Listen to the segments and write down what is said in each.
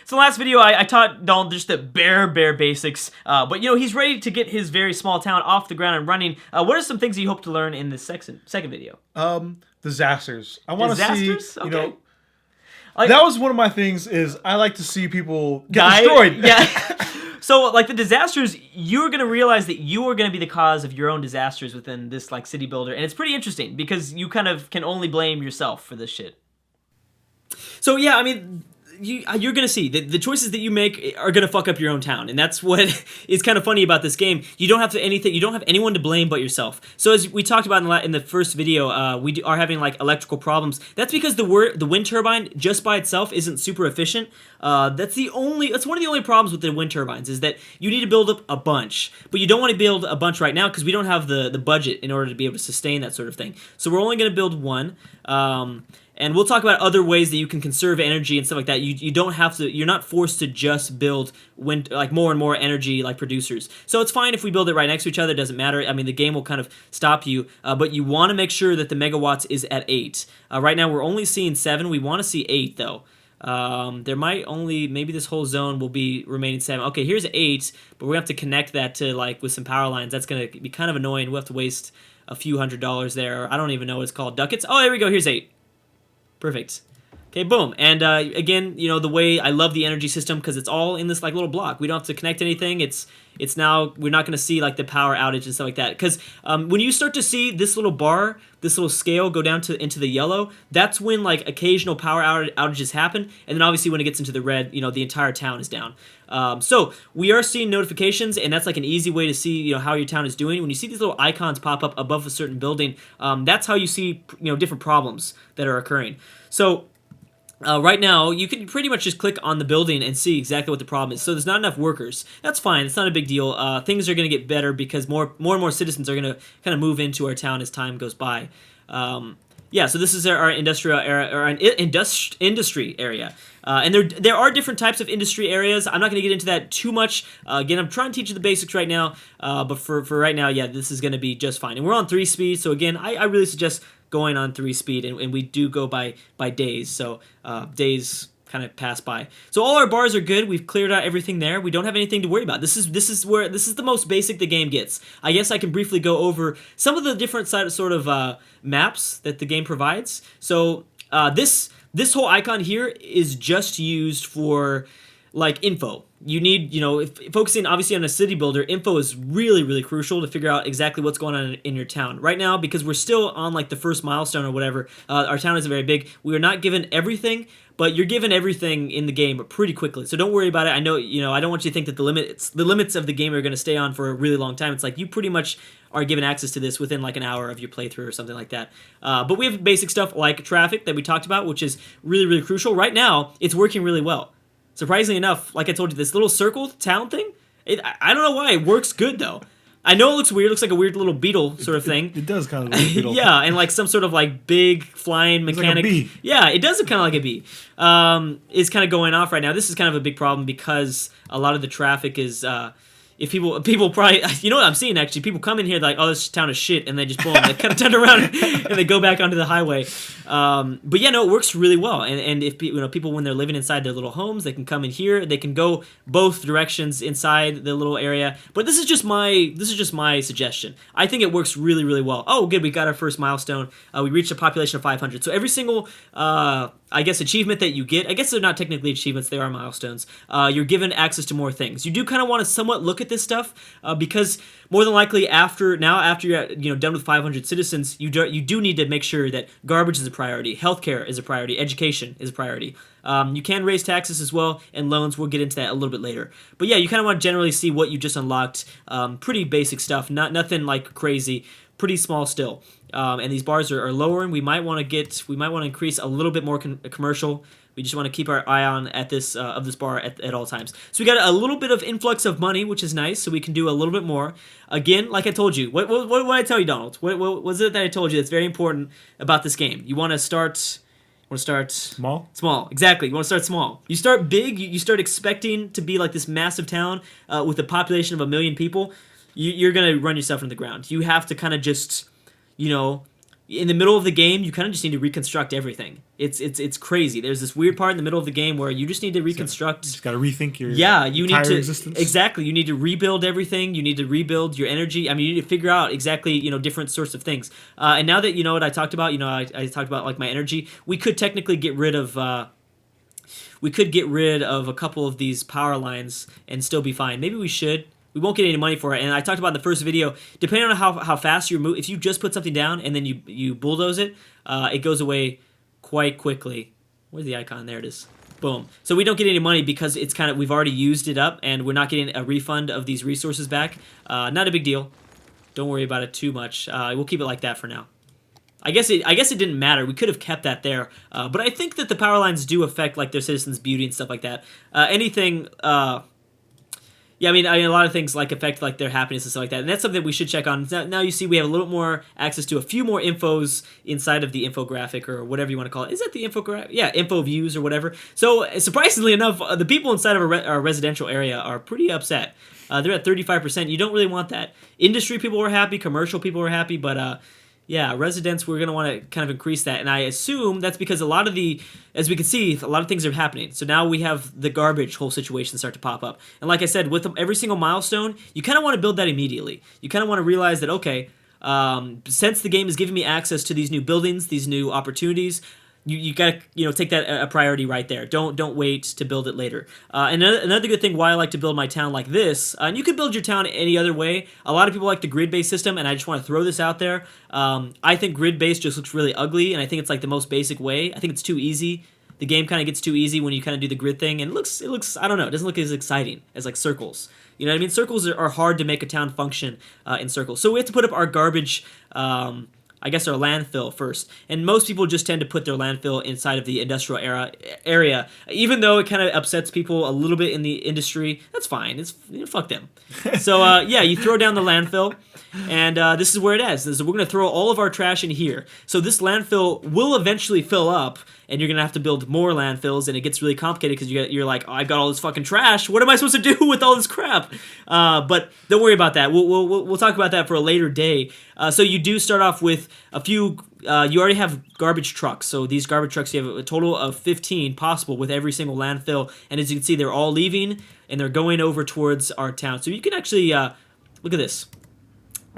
So last video, I taught Donald just the bare basics, but he's ready to get his very small town off the ground and running. What are some things you hope to learn in this second video? Disasters. I want to see, Okay. That was one of my things. Is I like to see people get Die? destroyed. Yeah. So, like, the disasters, you're going to realize that you are going to be the cause of your own disasters within this, like, city builder. And it's pretty interesting because you kind of can only blame yourself for this shit. So, yeah, I mean, you're going to see that the choices that you make are going to fuck up your own town. And that's what is kind of funny about this game. You don't have anyone to blame but yourself. So as we talked about in the first video, we are having like electrical problems. That's because the wind turbine just by itself isn't super efficient. That's one of the only problems with the wind turbines is that you need to build up a bunch, but you don't want to build a bunch right now because we don't have the budget in order to be able to sustain that sort of thing. So we're only going to build one. And we'll talk about other ways that you can conserve energy and stuff like that. You don't have to. You're not forced to just build more and more energy like producers. So it's fine if we build it right next to each other. It doesn't matter. I mean, the game will kind of stop you, but you want to make sure that the megawatts is at 8. Right now we're only seeing 7. We want to see 8 though. Maybe this whole zone will be remaining 7. Okay, here's 8, but we're gonna have to connect that to like with some power lines. That's gonna be kind of annoying. We'll have to waste a few $100s there. I don't even know what it's called. Ducats. Oh, there we go. Here's 8. Perfect. Okay, boom. And again, the way I love the energy system because it's all in this like little block. We don't have to connect anything. It's now we're not going to see like the power outage and stuff like that. Because when you start to see this little bar, this little scale go down into the yellow, that's when like occasional power outages happen. And then obviously when it gets into the red, the entire town is down. So we are seeing notifications, and that's like an easy way to see how your town is doing. When you see these little icons pop up above a certain building, that's how you see different problems that are occurring. So right now, you can pretty much just click on the building and see exactly what the problem is. So there's not enough workers. That's fine. It's not a big deal. Things are going to get better because more and more citizens are going to kind of move into our town as time goes by. Yeah, so this is our industrial area, or an industry area. And there are different types of industry areas. I'm not going to get into that too much. Again, I'm trying to teach you the basics right now. But for right now, yeah, this is going to be just fine. And we're on 3 speed, so again, I really suggest going on 3 speed, and we do go by days. So days kind of pass by. So all our bars are good. We've cleared out everything there. We don't have anything to worry about. This is the most basic the game gets. I guess I can briefly go over some of the different sort of maps that the game provides. So this whole icon here is just used for like info. You need, focusing obviously on a city builder, info is really, really crucial to figure out exactly what's going on in your town. Right now, because we're still on like the first milestone or whatever, our town isn't very big. We are not given everything, but you're given everything in the game pretty quickly. So don't worry about it. I know, I don't want you to think that the limits of the game are going to stay on for a really long time. It's like you pretty much are given access to this within like an hour of your playthrough or something like that. But we have basic stuff like traffic that we talked about, which is really, really crucial. Right now, it's working really well. Surprisingly enough, like I told you, this little circle town thing, I don't know why, it works good though. I know it looks weird, it looks like a weird little beetle sort of thing. It does kind of look like a beetle. Yeah, and like some sort of like big flying mechanic. It's like a bee. Yeah, it does look kind of like a bee. It's kind of going off right now. This is kind of a big problem because a lot of the traffic is... if people probably, you know what I'm seeing actually, people come in here like, oh, this town is shit, and they just boom, they kind of turn around and they go back onto the highway. But yeah, no, it works really well. And if people when they're living inside their little homes, they can come in here, they can go both directions inside the little area. But this is just my suggestion. I think it works really, really well. Oh, good, we got our first milestone. We reached a population of 500. So every single I guess achievement that you get, I guess they're not technically achievements, they are milestones. You're given access to more things. You do kind of want to somewhat look at this stuff because more than likely after you're done with 500 citizens, you do need to make sure that garbage is a priority, healthcare is a priority, education is a priority. You can raise taxes as well, and loans. We'll get into that a little bit later. But yeah, you kind of want to generally see what you just unlocked. Pretty basic stuff, nothing like crazy. Pretty small still, and these bars are lowering. We might want to increase a little bit more commercial. We just want to keep our eye on at this bar at all times. So we got a little bit of influx of money, which is nice. So we can do a little bit more. Again, like I told you, what did I tell you, Donald? What was it that I told you that's very important about this game? You want to start small. Small, exactly. You want to start small. You start big. You start expecting to be like this massive town with a population of 1 million people. You're going to run yourself into the ground. You have to kind of just, in the middle of the game, you kind of just need to reconstruct everything. It's crazy. There's this weird part in the middle of the game where you just need to reconstruct. You just got to rethink your you entire need to existence. exactly. You need to rebuild everything. You need to rebuild your energy. I mean, you need to figure out exactly different sorts of things. And now that you know what I talked about, I talked about like my energy. We could technically get rid of. We could get rid of a couple of these power lines and still be fine. Maybe we should. We won't get any money for it. And I talked about in the first video, depending on how fast you move, if you just put something down and then you bulldoze it, it goes away quite quickly. Where's the icon? There it is. Boom. So we don't get any money because it's we've already used it up and we're not getting a refund of these resources back. Not a big deal. Don't worry about it too much. We'll keep it like that for now. I guess it didn't matter. We could have kept that there, but I think that the power lines do affect like their citizens' beauty and stuff like that. Anything, yeah, I mean a lot of things like affect like their happiness and stuff like that, and that's something we should check on. Now you see we have a little more access to a few more infos inside of the infographic or whatever you want to call it. Is that the infographic? Yeah, info views or whatever. So surprisingly enough, the people inside of our residential area are pretty upset. They're at 35%. You don't really want that. Industry people are happy, commercial people are happy, but yeah, residents, we're going to want to kind of increase that. And I assume that's because as we can see, a lot of things are happening. So now we have the garbage whole situation start to pop up. And like I said, with every single milestone, you kind of want to build that immediately. You kind of want to realize that, okay, since the game is giving me access to these new buildings, these new opportunities, you got to take that a priority right there. Don't wait to build it later. And another good thing why I like to build my town like this, and you could build your town any other way. A lot of people like the grid-based system, and I just want to throw this out there. I think grid-based just looks really ugly, and I think it's like the most basic way. I think it's too easy. The game kind of gets too easy when you kind of do the grid thing, and it looks I don't know, it doesn't look as exciting as like circles. You know what I mean? Circles are hard to make a town function in circles. So we have to put up our garbage. I guess our landfill first. And most people just tend to put their landfill inside of the industrial area. Even though it kind of upsets people a little bit in the industry, that's fine. It's fuck them. So yeah, you throw down the landfill, and this is where it is. We're going to throw all of our trash in here. So this landfill will eventually fill up, and you're going to have to build more landfills, and it gets really complicated because you're like, oh, I've got all this fucking trash. What am I supposed to do with all this crap? But don't worry about that. We'll talk about that for a later day. So you do start off with a few, you already have garbage trucks. So these garbage trucks, you have a total of 15 possible with every single landfill. And as you can see, they're all leaving, and they're going over towards our town. So you can actually, look at this.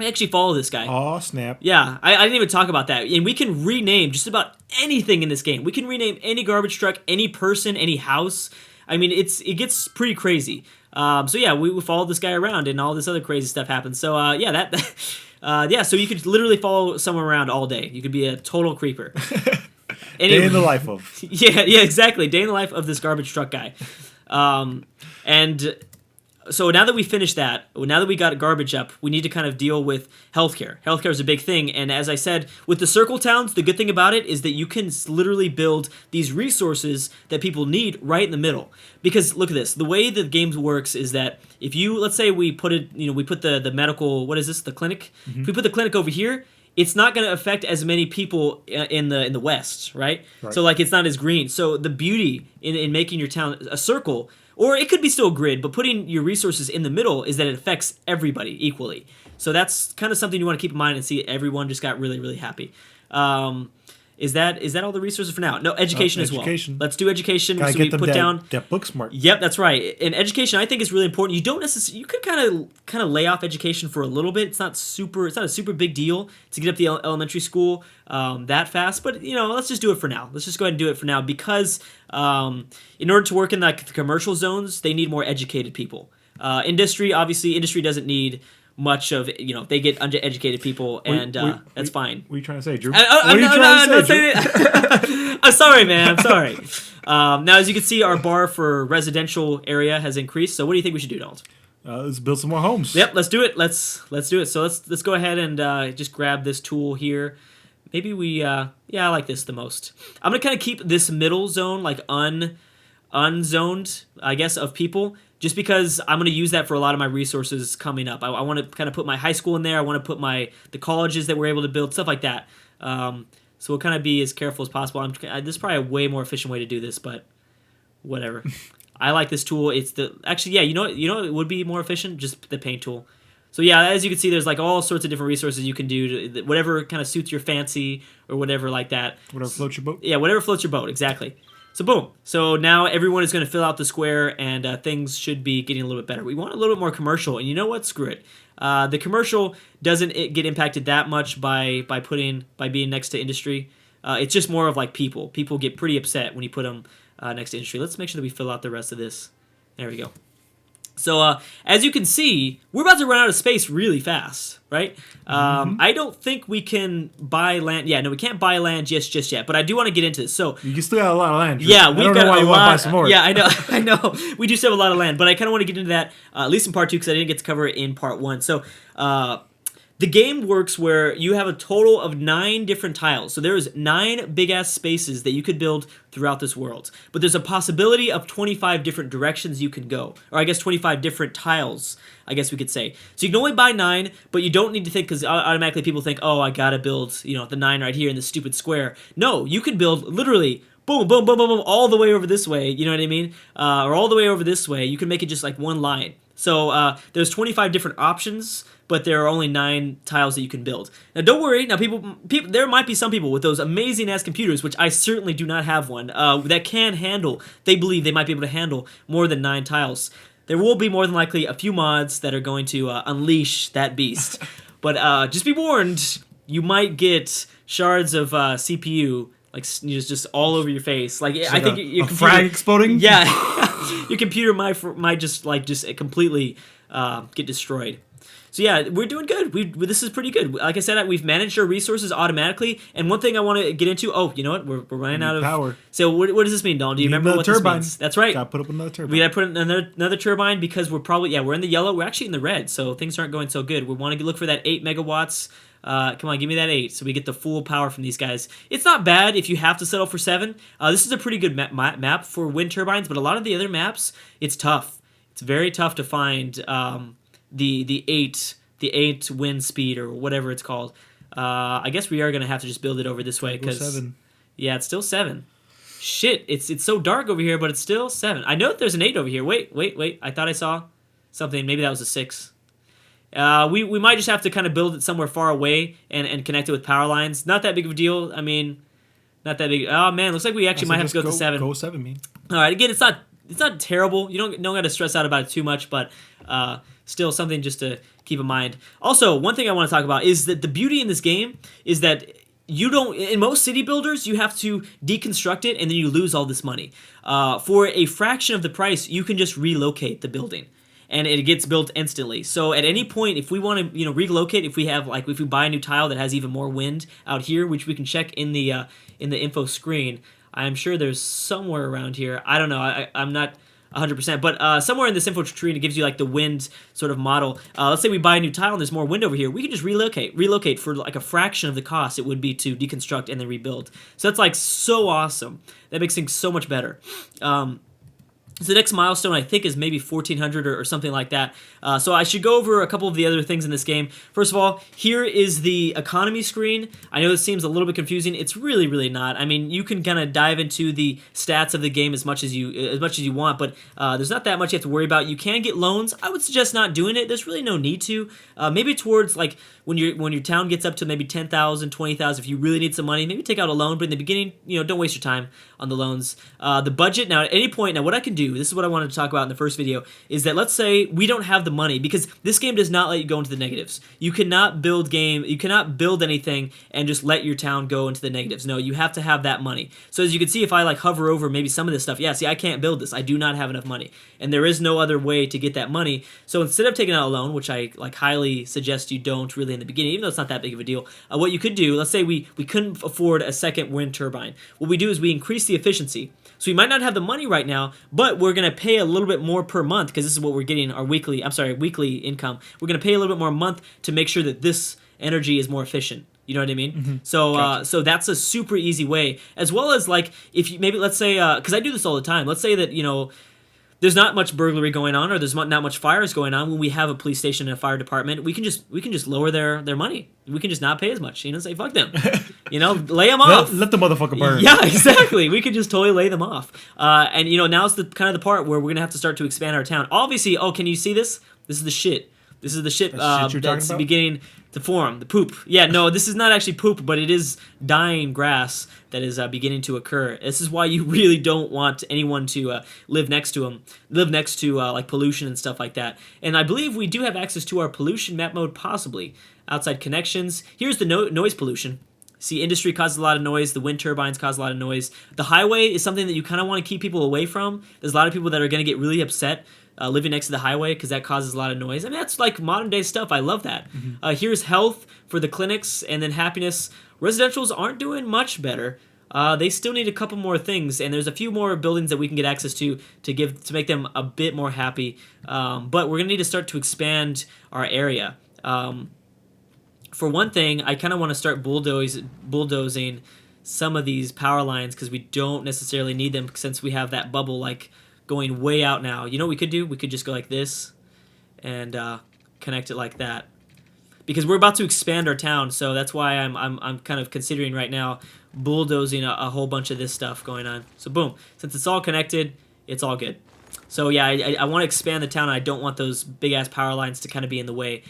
I actually follow this guy. Aw, snap. Yeah, I didn't even talk about that. And we can rename just about anything in this game. We can rename any garbage truck, any person, any house. I mean, it gets pretty crazy. So yeah, we follow this guy around, and all this other crazy stuff happens. So yeah, yeah, so you could literally follow someone around all day. You could be a total creeper. Day in the life of. Yeah, exactly. Day in the life of this garbage truck guy. And so now that we finished that, now that we got garbage up, we need to kind of deal with healthcare. Healthcare is a big thing, and as I said, with the circle towns, the good thing about it is that you can literally build these resources that people need right in the middle. Because look at this, the way the game works is that if you, let's say we put it, we put the medical, what is this, the clinic? Mm-hmm. If we put the clinic over here, it's not going to affect as many people in the west, right? So like it's not as green. So the beauty in making your town a circle, or it could be still a grid, but putting your resources in the middle is that it affects everybody equally. So that's kind of something you want to keep in mind and see everyone just got really, really happy. Is that all the resources for now? No, education as well. Let's do education. Gotta so get we them put down that book smart. Yep, that's right. And education, I think, is really important. You don't necessarily, you could kind of lay off education for a little bit. It's not a super big deal to get up the elementary school that fast. But let's just do it for now. Let's just go ahead and do it for now because in order to work in the commercial zones, they need more educated people. Industry doesn't need much of they get undereducated people, and that's fine. What are you trying to say, Drew? I'm not saying it. I'm sorry, man. I'm sorry. Now, as you can see, our bar for residential area has increased. So, what do you think we should do, Donald? Let's build some more homes. Yep, let's do it. Let's do it. So let's go ahead and just grab this tool here. Maybe we I like this the most. I'm gonna kind of keep this middle zone like unzoned, I guess, of people. Just because I'm going to use that for a lot of my resources coming up. I want to kind of put my high school in there. I want to put the colleges that we're able to build, stuff like that. So we'll kind of be as careful as possible. This is probably a way more efficient way to do this, but whatever. I like this tool. It's actually, yeah, you know what it would be more efficient? Just the paint tool. So yeah, as you can see, there's like all sorts of different resources you can do to whatever kind of suits your fancy or whatever like that. Whatever floats your boat. Yeah, whatever floats your boat, exactly. So boom. So now everyone is going to fill out the square, and things should be getting a little bit better. We want a little bit more commercial, and you know what? Screw it. The commercial doesn't get impacted that much by being next to industry. It's just more of like people. People get pretty upset when you put them next to industry. Let's make sure that we fill out the rest of this. There we go. So as you can see, we're about to run out of space really fast, right? I don't think we can buy land. Yeah, no, we can't buy land just yet. But I do want to get into this. So you can still have a lot of land. Yeah, we've got a lot. Buy some more. Yeah, I know, I know. We do still have a lot of land, but I kind of want to get into that at least in part 2 because I didn't get to cover it in part 1. So the game works where you have a total of 9 different tiles. So there's 9 big-ass spaces that you could build throughout this world. But there's a possibility of 25 different directions you can go. Or I guess 25 different tiles, I guess we could say. So you can only buy 9, but you don't need to think, because automatically people think, oh, I gotta build, the 9 right here in this stupid square. No, you can build literally boom, boom, boom, boom, boom, all the way over this way, you know what I mean? Or all the way over this way. You can make it just like one line. So there's 25 different options, but there are only 9 tiles that you can build. Now, don't worry. Now, people, there might be some people with those amazing-ass computers, which I certainly do not have one, that can handle, they believe they might be able to handle more than 9 tiles. There will be more than likely a few mods that are going to unleash that beast. But just be warned, you might get shards of CPU like just all over your face. Like I think your computer, frag exploding. Yeah, your computer might just completely get destroyed. So yeah, we're doing good. This is pretty good. Like I said, we've managed our resources automatically. And one thing I want to get into. Oh, you know what? We're running out of power. So what does this mean, Don? Do you remember what turbine. This means? That's right. Gotta put up another turbine. We gotta put another turbine because we're probably we're in the yellow. We're actually in the red, so things aren't going so good. We want to look for that 8 megawatts. Come on, give me that 8 so we get the full power from these guys. It's not bad if you have to settle for 7. This is a pretty good map for wind turbines, but a lot of the other maps, it's tough. It's very tough to find the 8 wind speed or whatever it's called. I guess we are going to have to just build it over this way because yeah, it's still 7. Shit, it's so dark over here, but it's still 7. I know that there's an 8 over here. Wait. I thought I saw something. Maybe that was a 6. We might just have to kind of build it somewhere far away and connect it with power lines. Not that big of a deal. I mean, not that big. Oh man, looks like we actually might have to go to 7. Go 7, man. All right, again, it's not terrible. You don't got to stress out about it too much, but still something just to keep in mind. Also, one thing I want to talk about is that the beauty in this game is that you don't, in most city builders, you have to deconstruct it and then you lose all this money. For a fraction of the price, you can just relocate the building. And it gets built instantly. So at any point, if we want to, relocate, if we buy a new tile that has even more wind out here, which we can check in the info screen, I'm sure there's somewhere around here. I don't know. I'm not 100%, but somewhere in this info screen it gives you like the wind sort of model. Let's say we buy a new tile and there's more wind over here. We can just relocate for like a fraction of the cost it would be to deconstruct and then rebuild. So that's like so awesome. That makes things so much better. So the next milestone, I think, is maybe 1400 or something like that. So I should go over a couple of the other things in this game. First of all, here is the economy screen. I know this seems a little bit confusing. It's really, really not. I mean, you can kind of dive into the stats of the game as much as you want, but there's not that much you have to worry about. You can get loans. I would suggest not doing it. There's really no need to. Maybe towards like when your town gets up to maybe 10,000, 20,000, if you really need some money, maybe take out a loan. But in the beginning, don't waste your time on the loans. The budget, now at any point, what I can do, this is what I wanted to talk about in the first video, is that let's say we don't have the money, because this game does not let you go into the negatives. You cannot build anything and just let your town go into the negatives. No, you have to have that money. So as you can see, if I like hover over maybe some of this stuff, I can't build this. I do not have enough money. And there is no other way to get that money. So instead of taking out a loan, which I like highly suggest you don't really in the beginning, even though it's not that big of a deal, what you could do, let's say we couldn't afford a second wind turbine. What we do is we increase the efficiency. So we might not have the money right now, but we're going to pay a little bit more per month, because this is what we're getting our weekly income. We're going to pay a little bit more a month to make sure that this energy is more efficient. You know what I mean? Mm-hmm. So gotcha. So that's a super easy way, as well as like if you maybe, let's say, because I do this all the time. Let's say that, there's not much burglary going on, or there's not much fires going on. When we have a police station and a fire department, we can just lower their money. We can just not pay as much. Say fuck them. Lay them off. Let the motherfucker burn. Yeah, exactly. We could just totally lay them off. And now's the kind of the part where we're gonna have to start to expand our town. Obviously, can you see this? This is the shit. This is the shit That's shit you're that's talking about? beginning to form. The poop. Yeah, no, this is not actually poop, but it is dying grass that is beginning to occur. This is why you really don't want anyone to live next to them, live next to like pollution and stuff like that. And I believe we do have access to our pollution map mode, possibly. Outside connections. Here's the noise pollution. See, industry causes a lot of noise. The wind turbines cause a lot of noise. The highway is something that you kind of want to keep people away from. There's a lot of people that are going to get really upset living next to the highway because that causes a lot of noise. I mean, that's like modern day stuff. I love that. Here's health for the clinics, and then happiness. Residentials aren't doing much better. They still need a couple more things, and there's a few more buildings that we can get access to make them a bit more happy. But we're gonna need to start to expand our area. For one thing, I kind of want to start bulldozing some of these power lines because we don't necessarily need them since we have that bubble like going way out now. You know what we could do? We could just go like this and connect it like that. Because we're about to expand our town, so that's why I'm kind of considering right now bulldozing a whole bunch of this stuff going on. So boom, since it's all connected, it's all good. So yeah, I want to expand the town. And I don't want those big ass power lines to kind of be in the way.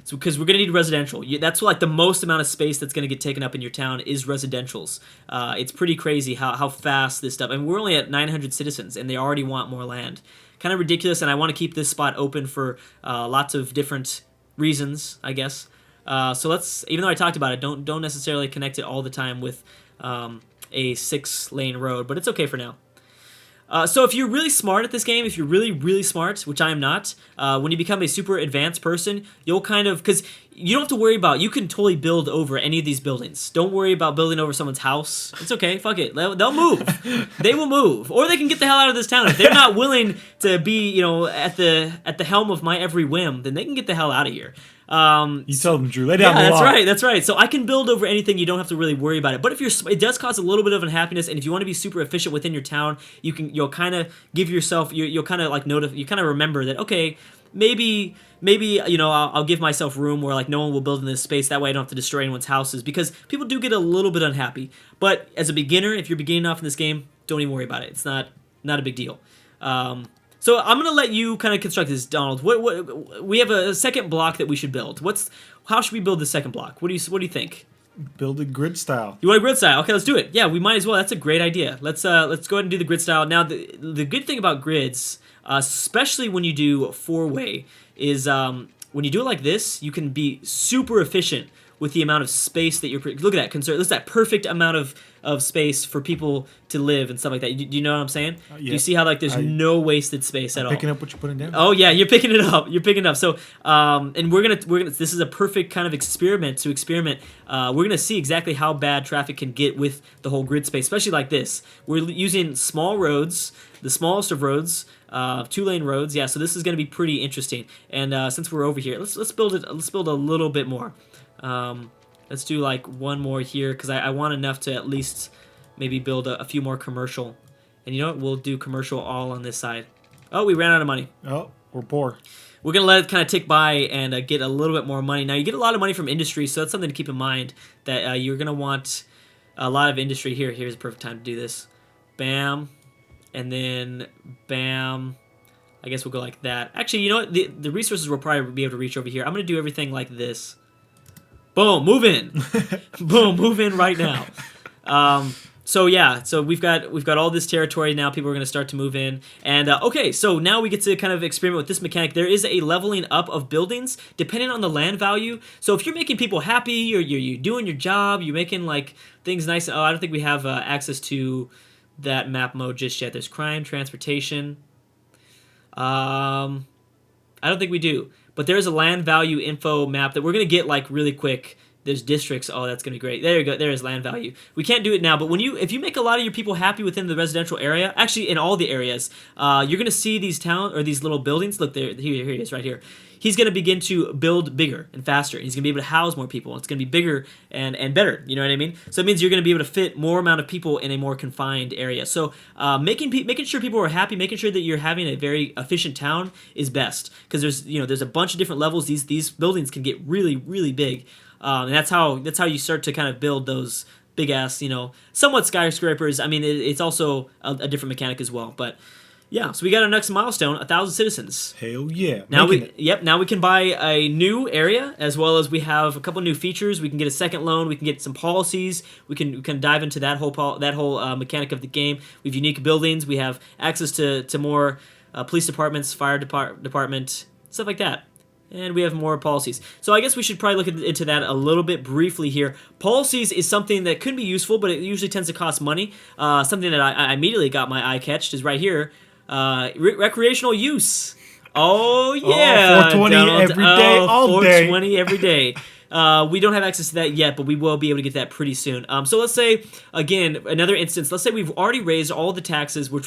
So because we're gonna need residential. That's like the most amount of space that's gonna get taken up in your town is residentials. It's pretty crazy how fast this stuff. And we're only at 900 citizens, and they already want more land. Kind of ridiculous. And I want to keep this spot open for lots of different reasons, I guess. So let's, even though I talked about it, don't necessarily connect it all the time with a 6-lane road, but it's okay for now. So if you're really smart at this game, if you're really, really smart, which I am not, when you become a super advanced person, you'll kind of, because you don't have to worry about, you can totally build over any of these buildings. Don't worry about building over someone's house. It's okay, fuck it. They'll move. They will move. Or they can get the hell out of this town. If they're not willing to be, at the helm of my every whim, then they can get the hell out of here. You tell them, Drew. Lay down the law. law. That's right. So I can build over anything. You don't have to really worry about it. But if it does cause a little bit of unhappiness, and if you want to be super efficient within your town, you'll kind of give yourself, you'll kind of like you kind of remember that, okay, maybe I'll give myself room where like no one will build in this space. That way I don't have to destroy anyone's houses, because people do get a little bit unhappy. But as a beginner, if you're beginning off in this game, don't even worry about it. It's not a big deal. So I'm gonna let you kind of construct this, Donald. What we have a second block that we should build. How should we build the second block? What do you think? Build a grid style. You want a grid style? Okay, let's do it. Yeah, we might as well. That's a great idea. Let's go ahead and do the grid style. Now the good thing about grids, especially when you do 4-way, is when you do it like this, you can be super efficient with the amount of space that you're... Look at that. Look at that perfect amount of space for people to live and stuff like that. Do you know what I'm saying? Yeah. Do you see how like there's no wasted space at all? Picking up what you're putting down. Oh yeah, you're picking it up. So and we're gonna. This is a perfect kind of experiment. We're gonna see exactly how bad traffic can get with the whole grid space, especially like this. We're using small roads, the smallest of roads. 2-lane roads. Yeah, so this is gonna be pretty interesting. And since we're over here, let's build it. Let's build a little bit more. Let's do like one more here, because I want enough to at least maybe build a few more commercial. And you know what? We'll do commercial all on this side. Oh, we ran out of money. Oh, we're poor. We're going to let it kind of tick by and get a little bit more money. Now, you get a lot of money from industry, so that's something to keep in mind, that you're going to want a lot of industry here. Here's the perfect time to do this. Bam. And then bam. I guess we'll go like that. Actually, you know what? The resources will probably be able to reach over here. I'm going to do everything like this. Boom, move in. Boom, move in right now. So yeah, so we've got all this territory now. People are going to start to move in. And okay, so now we get to kind of experiment with this mechanic. There is a leveling up of buildings depending on the land value. So if you're making people happy, you're doing your job, you're making like things nice. Oh, I don't think we have access to that map mode just yet. There's crime, transportation. I don't think we do. But there's a land value info map that we're going to get like really quick. There's districts. Oh, that's going to be great. There you go. There is land value. We can't do it now, but if you make a lot of your people happy within the residential area, actually in all the areas, you're going to see these these little buildings. Look, here he is right here. He's going to begin to build bigger and faster. He's going to be able to house more people. It's going to be bigger and better. You know what I mean? So it means you're going to be able to fit more amount of people in a more confined area. So making sure people are happy, making sure that you're having a very efficient town is best, because there's a bunch of different levels. These buildings can get really, really big, and that's how you start to kind of build those big ass, somewhat skyscrapers. I mean, it's also a different mechanic as well, but. Yeah, so we got our next milestone, 1,000 citizens. Hell yeah. Now Making it. now we can buy a new area, as well as we have a couple new features. We can get a second loan. We can get some policies. We can dive into that whole mechanic of the game. We have unique buildings. We have access to more police departments, fire department, stuff like that. And we have more policies. So I guess we should probably look into that a little bit briefly here. Policies is something that could be useful, but it usually tends to cost money. Something that I immediately got my eye catched is right here. Recreational use. Oh yeah, 420 every day, all day. 420 every day. We don't have access to that yet, but we will be able to get that pretty soon. So let's say again another instance. Let's say we've already raised all the taxes. We're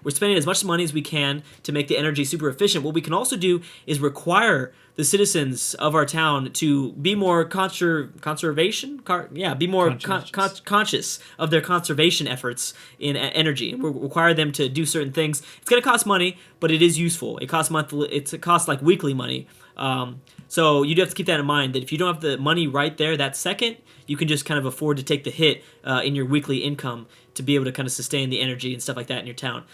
spending as much money as we can to make the energy super efficient. What we can also do is require the citizens of our town to be more be more conscious of their conservation efforts in energy. We require them to do certain things. It's going to cost money, but it is useful. It costs monthly. It costs like weekly money. So you do have to keep that in mind, that if you don't have the money right there that second, you can just kind of afford to take the hit in your weekly income to be able to kind of sustain the energy and stuff like that in your town.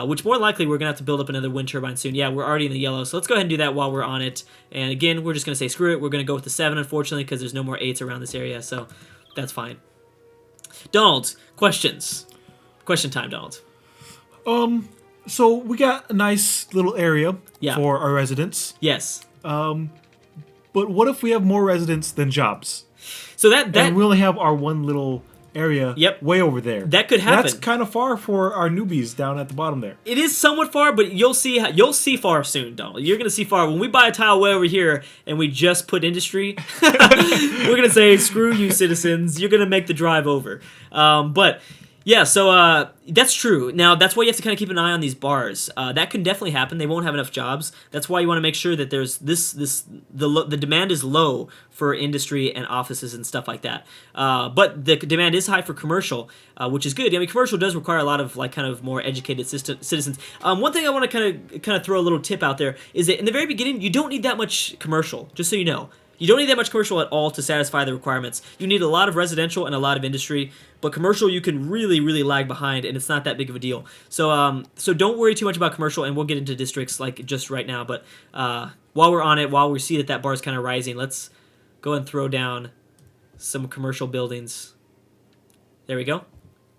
Which more likely we're going to have to build up another wind turbine soon. Yeah, we're already in the yellow, so let's go ahead and do that while we're on it. And again, we're just going to say screw it. We're going to go with the 7, unfortunately, because there's no more 8s around this area, so that's fine. Donald, questions. Question time, Donald. So we got a nice little area Yeah. for our residents. Yes. But what if we have more residents than jobs? So that And we only have our one little area way over there. That could happen. That's kind of far for our newbies down at the bottom there. It is somewhat far, but you'll see far soon, Donald. You're gonna see far when we buy a tile way over here and we just put industry. We're gonna say screw you, citizens. You're gonna make the drive over. But yeah, so that's true. Now that's why you have to kind of keep an eye on these bars. That can definitely happen. They won't have enough jobs. That's why you want to make sure that there's the demand is low for industry and offices and stuff like that. But the demand is high for commercial, which is good. I mean, commercial does require a lot of like kind of more educated citizens. One thing I want to kind of throw a little tip out there is that in the very beginning you don't need that much commercial. Just so you know. You don't need that much commercial at all to satisfy the requirements. You need a lot of residential and a lot of industry, but commercial you can really, really lag behind, and it's not that big of a deal. So so don't worry too much about commercial, and we'll get into districts like just right now. But while we're on it, while we see that bar is kind of rising, let's go and throw down some commercial buildings. There we go.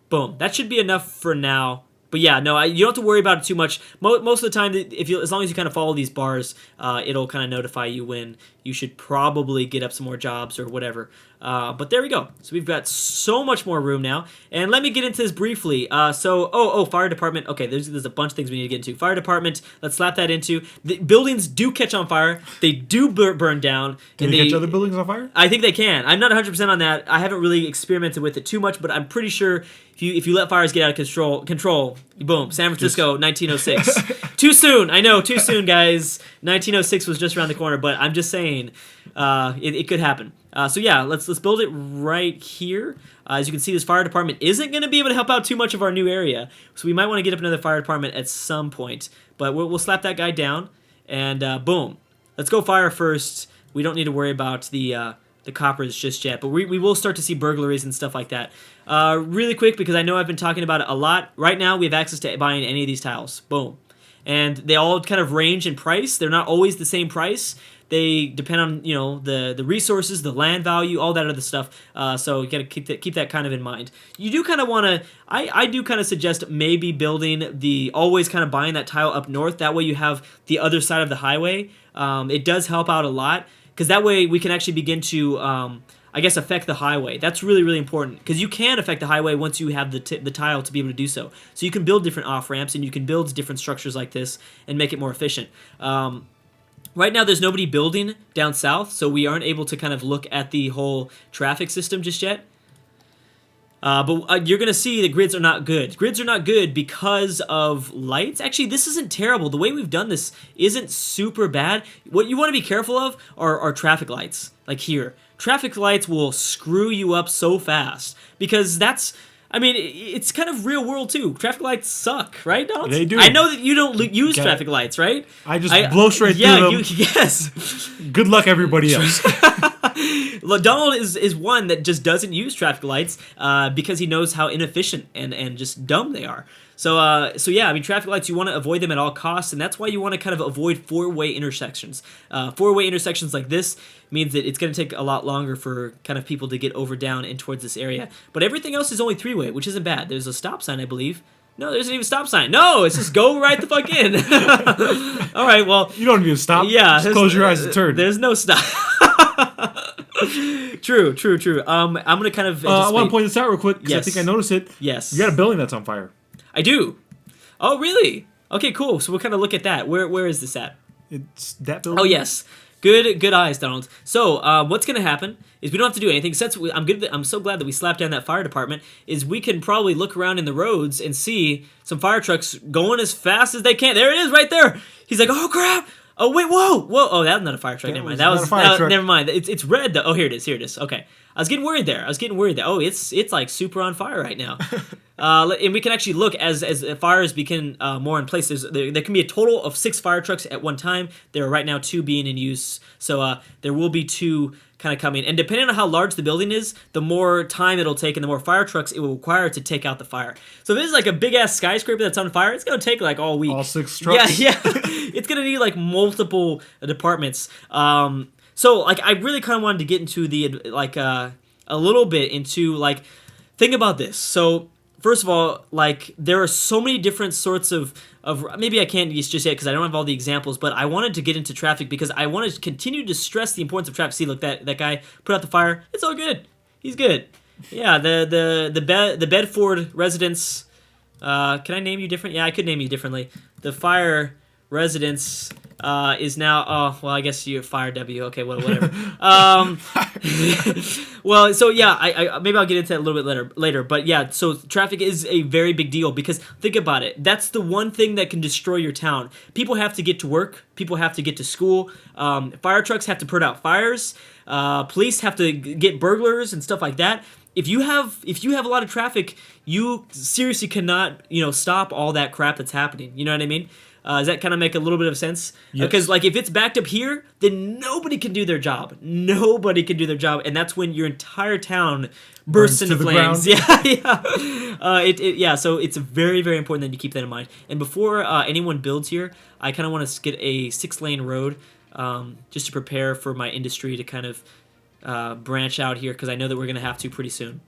Boom. That should be enough for now. But yeah, no, you don't have to worry about it too much. Most of the time, as long as you kind of follow these bars, it'll kind of notify you when you should probably get up some more jobs or whatever. But there we go. So we've got so much more room now. And let me get into this briefly. Fire department. Okay, there's a bunch of things we need to get into. Fire department, let's slap that into. The buildings do catch on fire. They do burn down. Can they catch other buildings on fire? I think they can. I'm not 100% on that. I haven't really experimented with it too much, but I'm pretty sure if you let fires get out of control, boom, San Francisco, 1906. Too soon. I know, too soon, guys. 1906 was just around the corner, but I'm just saying it could happen. So yeah, let's build it right here. As you can see, this fire department isn't going to be able to help out too much of our new area, so we might want to get up another fire department at some point. But we'll slap that guy down, and boom. Let's go fire first. We don't need to worry about the coppers just yet, but we will start to see burglaries and stuff like that. Really quick, because I know I've been talking about it a lot. Right now, we have access to buying any of these tiles. Boom. And they all kind of range in price. They're not always the same price. They depend on the resources, the land value, all that other stuff. So you gotta keep that kind of in mind. You do kind of want to. I do kind of suggest maybe building always kind of buying that tile up north. That way you have the other side of the highway. It does help out a lot, because that way we can actually begin to affect the highway. That's really, really important, because you can affect the highway once you have the tile to be able to do so. So you can build different off-ramps, and you can build different structures like this and make it more efficient. Right now, there's nobody building down south, so we aren't able to kind of look at the whole traffic system just yet. But you're going to see the grids are not good. Grids are not good because of lights. Actually, this isn't terrible. The way we've done this isn't super bad. What you want to be careful of are traffic lights, like here. Traffic lights will screw you up so fast, because it's kind of real world too. Traffic lights suck, right, Donald? They do. I know that you don't use traffic lights, right? I just blow straight through them. Yes. Good luck, everybody else. Donald is one that just doesn't use traffic lights because he knows how inefficient and just dumb they are. So yeah, I mean, traffic lights, you want to avoid them at all costs, and that's why you want to kind of avoid four-way intersections. Four-way intersections like this means that it's going to take a lot longer for kind of people to get over down and towards this area. But everything else is only three-way, which isn't bad. There's a stop sign, I believe. No, there isn't even a stop sign. No, it's just go right the fuck in. All right, well. You don't need to stop. Yeah. Just close your eyes and turn. There's no stop. True. I'm going to kind of... I want to point this out real quick, because Yes. I think I noticed it. Yes. You got a building that's on fire. I do. Oh, really? Okay, cool. So we'll kind of look at that. Where is this at? It's that building? Oh, yes. Good eyes, Donald. So what's going to happen is we don't have to do anything. Since I'm so glad that we slapped down that fire department, is we can probably look around in the roads and see some fire trucks going as fast as they can. There it is right there. He's like, oh, crap. Oh, wait, whoa. Oh, that's not a fire truck. Never mind. That was a fire truck. Never mind. It's red, though. Oh, here it is. Okay. I was getting worried there. Oh, it's like super on fire right now. And we can actually look as fires become more in place. There can be a total of 6 fire trucks at one time. There are right now 2 being in use. So there will be 2 kind of coming. And depending on how large the building is, the more time it'll take and the more fire trucks it will require to take out the fire. So if this is like a big-ass skyscraper that's on fire, it's going to take like all week. All 6 trucks? Yeah. It's going to need like multiple departments. So, like, I really kind of wanted to get into the, like, a little bit into, like, think about this. So, first of all, like, there are so many different sorts of maybe I can't use just yet because I don't have all the examples, but I wanted to get into traffic because I wanted to continue to stress the importance of traffic. See, look, that guy put out the fire. It's all good. He's good. Yeah, the Bedford residents, can I name you different? Yeah, I could name you differently. The fire residents... is now, oh, well, I guess you're Fire W. Okay, whatever. Well, so yeah, I maybe I'll get into that a little bit later. But yeah, so traffic is a very big deal because think about it. That's the one thing that can destroy your town. People have to get to work. People have to get to school. Fire trucks have to put out fires. Police have to get burglars and stuff like that. If you have a lot of traffic, you seriously cannot, stop all that crap that's happening. You know what I mean? Does that kind of make a little bit of sense? Yes. Because, like, if it's backed up here, then nobody can do their job. Nobody can do their job, and that's when your entire town bursts into flames. Yeah. So it's very, very important that you keep that in mind. And before anyone builds here, I kind of want to get a 6-lane road just to prepare for my industry to kind of branch out here, because I know that we're going to have to pretty soon.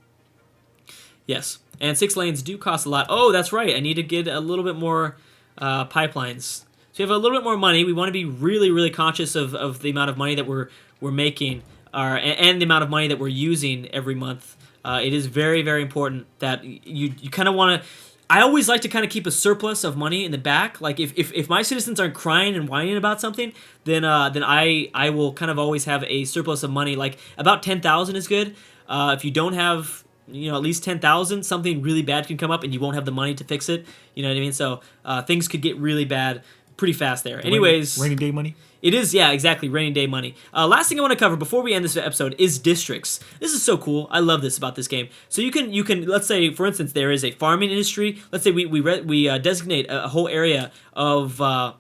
Yes, and 6 lanes do cost a lot. Oh, that's right. I need to get a little bit more... pipelines. So we have a little bit more money. We want to be really, really conscious of the amount of money that we're making, and the amount of money that we're using every month. It is very, very important that you kind of want to. I always like to kind of keep a surplus of money in the back. Like if my citizens aren't crying and whining about something, then I will kind of always have a surplus of money. Like about 10,000 is good. If you don't have at least 10,000, something really bad can come up and you won't have the money to fix it. You know what I mean? So things could get really bad pretty fast there. Anyways, rainy day money. It is, yeah, exactly, rainy day money. Last thing I want to cover before we end this episode is districts. This is so cool. I love this about this game. So you can let's say, for instance, there is a farming industry. Let's say we designate a whole area to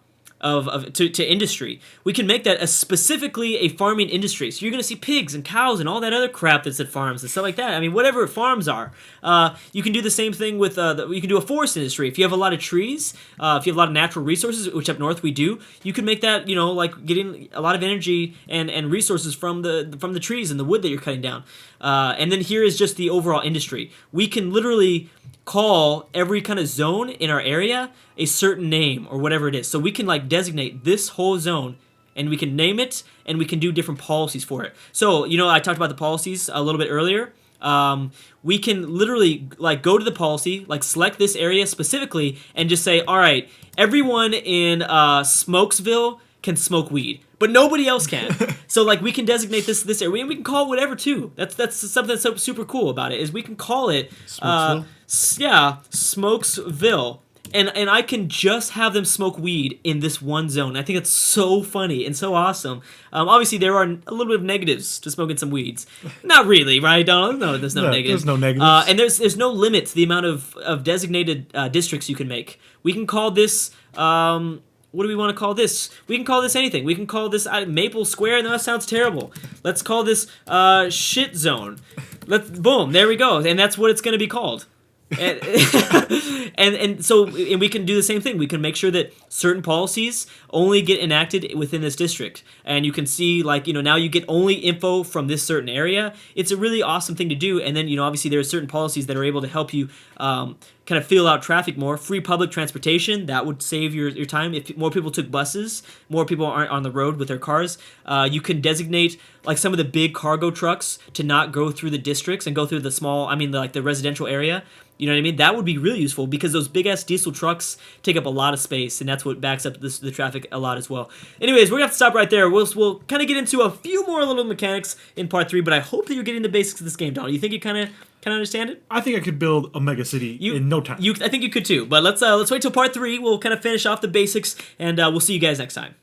industry. We can make that specifically a farming industry. So you're going to see pigs and cows and all that other crap that's at farms and stuff like that. I mean, whatever farms are. You can do the same thing with, you can do a forest industry. If you have a lot of trees, if you have a lot of natural resources, which up north we do, you can make that, like getting a lot of energy and resources from the trees and the wood that you're cutting down. And then here is just the overall industry. We can literally call every kind of zone in our area a certain name or whatever it is. So we can like designate this whole zone and we can name it and we can do different policies for it. So, I talked about the policies a little bit earlier. We can literally like go to the policy, like select this area specifically and just say, all right, everyone in Smokesville can smoke weed, but nobody else can. So like we can designate this area and we can call it whatever too. That's something that's so super cool about it is we can call it Smokesville. And I can just have them smoke weed in this one zone. I think it's so funny and so awesome. Obviously, there are a little bit of negatives to smoking some weeds. Not really, right, Donald? No, there's no negatives. There's no negatives. And there's no limit to the amount of designated districts you can make. We can call this... what do we want to call this? We can call this anything. We can call this Maple Square. No, that sounds terrible. Let's call this Shit Zone. Boom, there we go. And that's what it's going to be called. and, and we can do the same thing. We can make sure that certain policies only get enacted within this district, and you can see like now you get only info from this certain area. It's a really awesome thing to do. And then obviously there are certain policies that are able to help you kind of feel out traffic more. Free public transportation, that would save your time. If more people took buses, more people aren't on the road with their cars. You can designate like some of the big cargo trucks to not go through the districts and go through the small, the residential area. You know what I mean? That would be really useful because those big-ass diesel trucks take up a lot of space, and that's what backs up the traffic a lot as well. Anyways, we're going to have to stop right there. We'll kind of get into a few more little mechanics in part 3, but I hope that you're getting the basics of this game, Donald. You think you kind of understand it? I think I could build a mega city in no time. I think you could too, but let's wait till part 3. We'll kind of finish off the basics, and we'll see you guys next time.